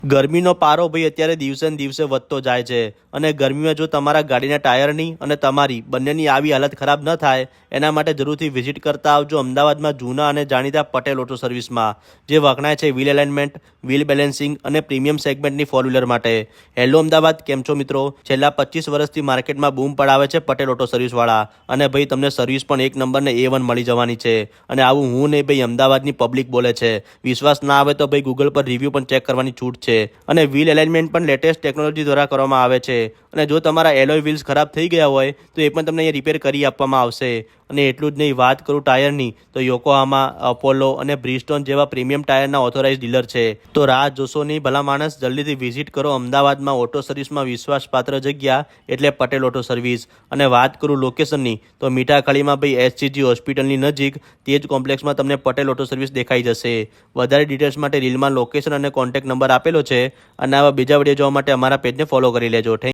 ગરમીનો પારો ભાઈ અત્યારે દિવસે ને દિવસે વધતો જાય છે અને ગરમીમાં જો તમારા ગાડીના ટાયરની અને તમારી બંનેની આવી હાલત ખરાબ ન થાય એના માટે જરૂરથી વિઝિટ કરતા આવજો અમદાવાદમાં જૂના અને જાણીતા પટેલ ઓટો સર્વિસમાં, જે વખણાય છે વ્હીલ એલાઇનમેન્ટ, વ્હીલ બેલેન્સિંગ અને પ્રીમિયમ સેગમેન્ટની ફોર વ્હીલર માટે. હેલો અમદાવાદ, કેમ છો મિત્રો? છેલ્લા 25 વર્ષથી માર્કેટમાં બૂમ પડાવે છે પટેલ ઓટો સર્વિસવાળા અને ભાઈ તમને સર્વિસ પણ એક નંબર ને A1 મળી જવાની છે. અને આવું હું નહીં ભાઈ, અમદાવાદની પબ્લિક બોલે છે. વિશ્વાસ ના આવે તો ભાઈ ગૂગલ પર રિવ્યૂ પણ ચેક કરવાની છૂટ છે. અને વ્હીલ એલાઇનમેન્ટ પણ લેટેસ્ટ ટેકનોલોજી દ્વારા કરવામાં આવે છે. અને જો તમારા એલોય વ્હીલ્સ ખરાબ થઈ ગયા હોય તો એ પણ તમને અહીંયા રિપેર કરી આપવામાં આવશે. અને એટલું જ નહીં, વાત કરું ટાયરની તો યોકોહામા, અપોલો અને બ્રિસ્ટોન જેવા પ્રીમિયમ ટાયરના ઓથોરાઇઝ ડીલર છે. તો રાહ જોશો નહીં ભલા માણસ, જલ્દીથી વિઝિટ કરો અમદાવાદમાં ઓટો સર્વિસમાં વિશ્વાસપાત્ર જગ્યા એટલે પટેલ ઓટો સર્વિસ. અને વાત કરું લોકેશનની તો મીઠાખળીમાં ભાઈ SCG હોસ્પિટલની નજીક તે જ કોમ્પ્લેક્સમાં તમને પટેલ ઓટો સર્વિસ દેખાઈ જશે. વધારે ડિટેલ્સ માટે રીલમાં લોકેશન અને કોન્ટેક્ટ નંબર આપેલો છે. અને આવા બીજા વિડીયો જોવા માટે અમારા પેજને ફોલો કરી લેજો.